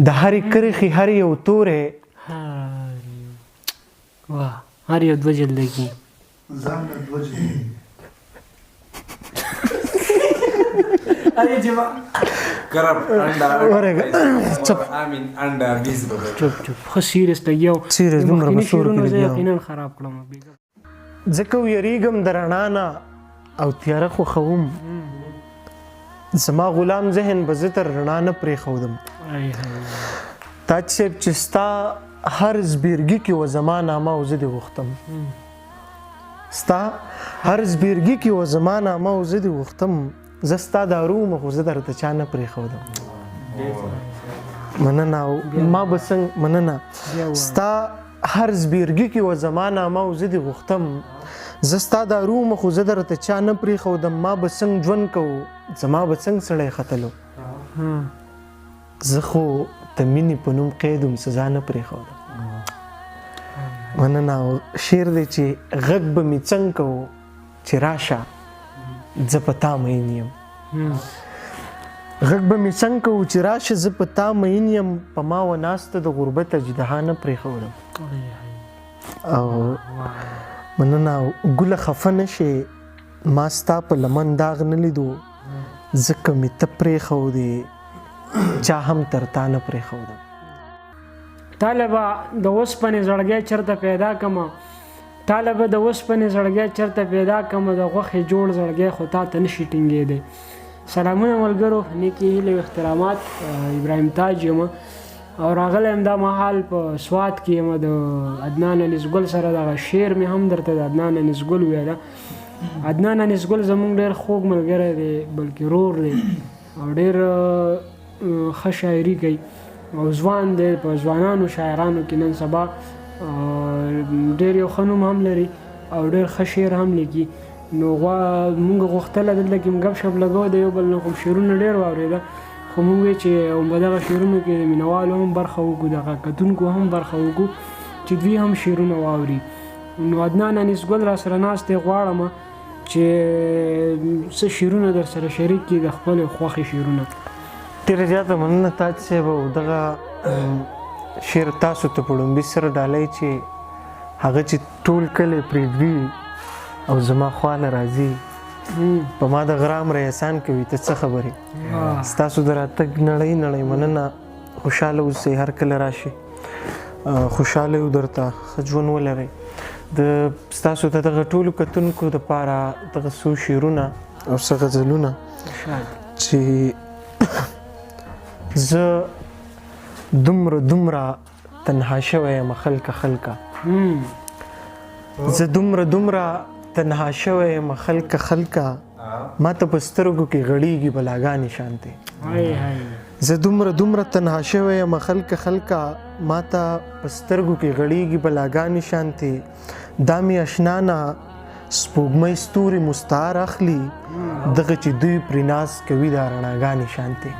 د هرې کرښې هر یو توری واه هر یو دوه جلده کې ځان له دوه جلده अरे जीवा corrupt and चुप I mean and visible चुप चुप خو سیریس لګیاو سیریس دومره مخکینی مشهور شعرونه زه کړي یقینا خراب کړم ځکه ویریږم د رڼا نه او تیاره خوښوم زما غلام ذهن به زه تر رڼا نه پرېښودم تاج صاحب چې ستا هر زبېرګي کې و زما نامه او زه دې غوښتم ستا هر زبېرګي کې و زما نامه او زه دې غوښتم زه ستا دارو وم خو زه درته چا نه پرېښودم مننه او ما به څنګه مننه ستا هر زبېرګي کې و زما نامه او زه دې غوښتم زه ستا دارو وم خو زه درته چا نه پرېښودم ما به څنګه ژوند کوو زما به څنګه سړی ختلو زه خو د مینې په نوم قید وم سزا نه پرېښودم مننه او شعر دی چې غږ به مې څنګه کوو چې راشه زه په تا مین یم غږ به مې څنګه کوو چې راشه زه په تا مین یم په ما و ناسته د غربت اجدها نه پرېښودم او مننه او ګله خفه نه شې ما ستا په لمن داغ نه لیدو ځکه مې ته پرېښودې چا هم تر تا نه پرېښودم طالبه د اوسپنې زړګی چېرته پیدا کړمه طالبه د اوسپنې زړګی چېرته پیدا کړمه د غوښې جوړ زړګی خو تا ته نشي ټینګېدی سلامونه ملګرو نیکې هیلې او احترامات ابراهیم تاج یم او راغلی یم دا مهال په سوات کې یم د عدنان انیسګل سره دغه شعر مې هم درته د عدنان انیسګل ویله عدنان انیسګل زموږ ډېر خوږ ملګری دی بلکې رور دی او ډېر ښه شاعري کوي او ځوان دی په ځوانانو شاعرانو کې نن سبا ډېر یو ښه نوم هم لري او ډېر ښه شعر هم لیکي نو مونږ غوښتله دلته کې ګپ شپ لګو د یو بل نه خو شعرونه ډېر واورېده خو مونږ وایو چې په دغه شعرونو کې د مینوالو هم برخه وکړو دغه کتونکو هم برخه وکړو چې دوی هم شعرونه واوري نو عدنان انیسګل را سره ناست دی غواړم چې څه شعرونه در سره شریک کړي د خپلې خوښې شعرونه ډېره زیاته مننه تاج صاحب او دغه شعر تاسو ته په لومبي سره ډالۍ چې هغه چې ټول کلی پرېږدي او زما خواله راځي په ما د غرام ریسان کوي ته څه خبرې ستاسو د راتګ نړۍ نړۍ مننه خوشحاله اوسئ هر کله راشئ خوشحاله یو درته ښه ژوند ولرئ د ستاسو ته دغه ټولو کتونکو دپاره دغه څو شعرونه او څه غزلونه چې زه دومره تنها شوی یم خلکه زه دومره تنها شوی یم خلکه ما ته په سترګو کې غړېږي بلاګانې شانتې زه دومره تنها شوی یم خلکه ما ته په سترګو کې غړېږي بلاګانې شانتې دا مې اشنا نه سپوږمۍ ستوري مستعار اخلي دغه چې دوی پرې ناز کوي دا رڼاګانې شانتې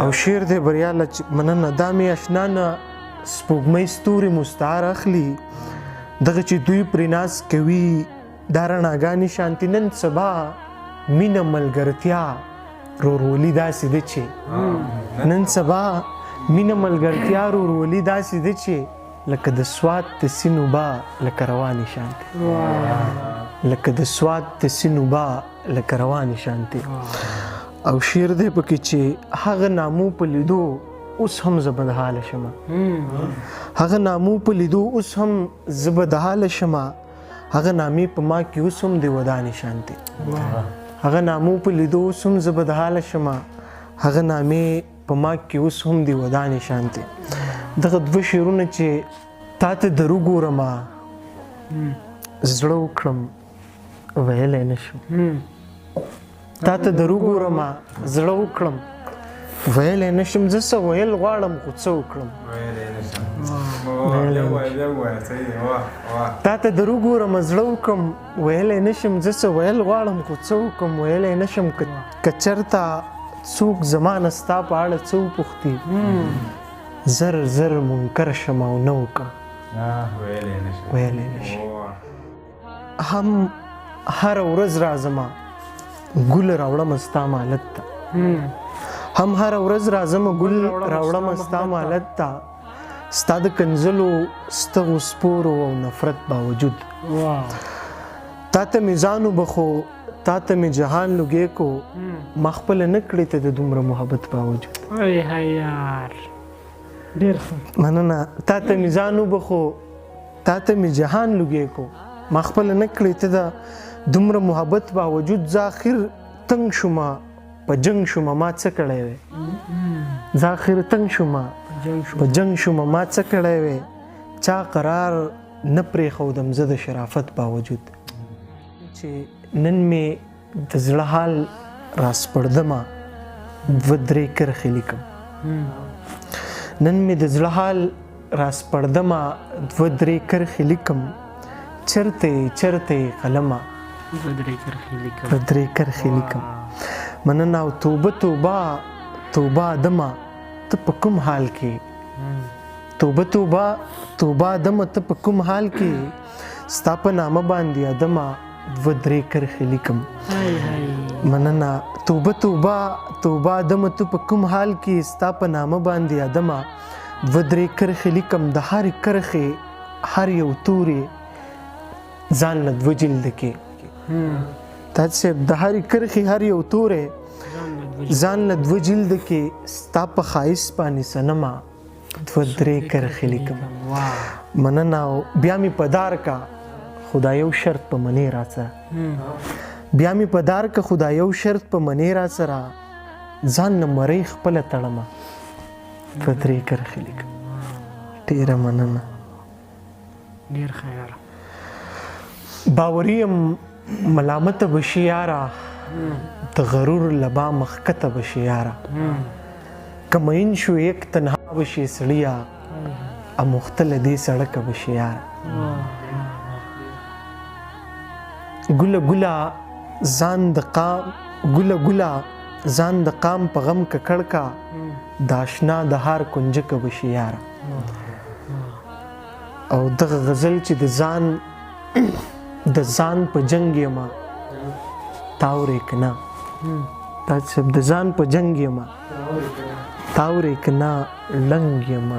او شعر دی بریاله مننه دا مې اشنا نه سپوږمۍ ستوري مستعار اخلي دغه چې دوی پرې ناز کوي دا رڼاګانې شانتې نن سبا مینه ملګرتیا رورولي داسې ده چې نن سبا مینه ملګرتیا رورولي داسې ده چې لکه د سوات د سیند اوبه لکه روانې شانتې لکه د سوات د سیند اوبه لکه روانې شانتې او شعر دی پکې چې هغه نامو په لیدو اوس هم زه بدحاله شمه هغه نامو په لیدو اوس هم زه بدحاله شمه هغه نامې په ما کې اوس هم د ودانې شانتې هغه نامو په لیدو اوس هم زه بدحاله شمه هغه نامې په ما کې اوس هم د ودانې شانتې دغه دوه شعرونه چې تا ته درو ګورمه زړه وکړم ویلی نه شم تا ته درو ګورمه زړه وکړم ویلی نه شم زه څه ویل غواړم خو څه وکړم تا ته درو ګورمه زړه وکړم ویلی نه شم زه څه ویل غواړم خو څه وکړم ویلی نه شم که چېرته څوک زما نه ستا په اړه څه وپوښتي زر منکر شم او نه وکړم ویلی نه شم هم هره ورځ راځمه ګل راوړم ستا مالت ته هم هر ورځ راځم ګل راوړم ستا مالت ته ستا د کنځلو ستغو سپورو او نفرت باوجود تا ته مې ځان وبخو تا ته مې جهان لوګې کو ما خپله نه کړې ته د دومره محبت باوجود یار ډېر ښه مننه تا ته مې ځان وبخو تا ته مې جهان لوګې کو ما خپله نه کړې ته د دومره محبت باوجود زه آخر تنګ شومه په جنګ شومه ما څه کړی وی زه آخر تنګ شومه په جنګ شومه ما څه کړی وی چا قرار نه پرېښودم زه د شرافت باوجود چې نن مې د زړه حال راسپړدمه دوه درې کرښې لیکم نن مې د زړه حال راسپړدمه دوه درې کرښې لیکم چرته قلمه دوه درې کرښې لیکم مننه او توبه دمه ته په کوم حال کې توبه دمه ته په کوم حال کې ستا په نامه باندې ادمه دوه درې کرښې لیکم مننه توبه دمه ته په کوم حال کې ستا په نامه باندې ادمه دوه درې کرښې لیکم د هرې کرښې هر یو تورې ځان له دوه جلد کې تاج صاحب د هرې کرښې هر یو تورې ځان له دوه جلد کې ستا په ښایست باندې صنمه دوه درې کرښې لیکم مننه او بیا مې په دار کا خدا یو شرط په منې را سره بیا مې په دار کا خدا یو شرط په منې را سره ځان نه مرۍ خپله تړمه دوه درې کرښې لیکم ډېره مننه ډېر ښه یاره باوري یم ملامته به شي یاره د غرور لبا مخکته به شي یاره که مین شو یک تنها به شي سړیه اموخته له دې سړکه به شي یاره ګله ځان د قام په غم ککړ کا د اشنا د هار کنجکه به شي یاره او دغه غزل چې د ځان په جنګ یمه تاورې که نه تاج صاحب د ځان په جنګ یمه تاورې که نه ړنګ یمه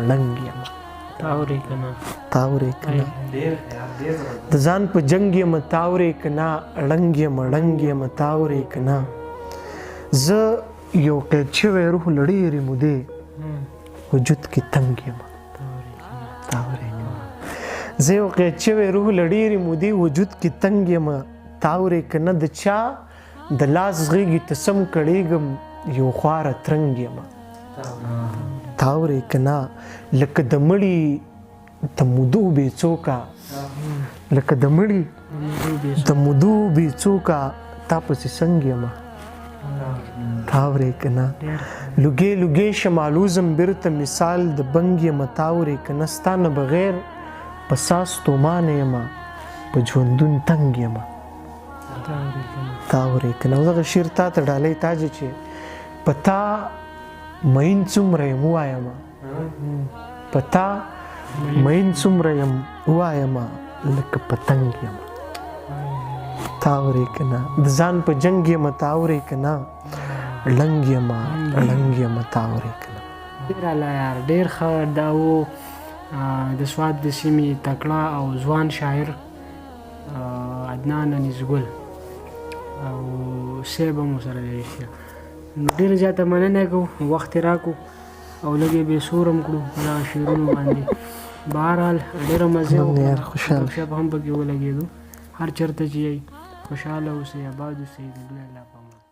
تاورې که نه د ځان په جنګ یمه تاورې که نه ړنګ یمه تاورې که نه زه یو قید شوی روح له ډېرې مودې وجود کې تنګ یمه تاورې که نه زه یو قید شوی روح له ډېرې مودې وجود کې تنګ یمه تاورې که نه د چا د لاس غېږې ته سم کړېږم یو خواره ترنګ یمه تاورې که نه لکه د مړي د مودو بې څوکه تا پسې څنګ یمه تاورې که نه لوګې شمالوزم بیرته مثال د بنګ یمه تاورې که نه ستا نه بغیر په ساس تومانه یمه په ژوندون تنګ یمه تاورې که نه. دغه شعر تا ته ډالۍ تاجه چې په تا مین څومره یم ووایمه په تا مین څومره یم ووایمه لکه پتنګ یم تاورې که نه د ځان په جنګ یمه تاورې که نه ړنګ یمه تاورې که نه. ډېر اعلی یار ډېر ښه دا و د سوات د سیمې تکړه او ځوان شاعر عدنان انیسګل او صاحب هم ورسره دی رښتیا نو ډېره زیاته مننه کوو وخت یې راکړو او لږ یې بې سور هم کړو په دغه شعرونو باندې بهرحال ډېره مزه وکړه هم پکې ولګېدو هر چېرته چې یې خوشحاله اوسئ آباد اوسئ د دوی الله په امان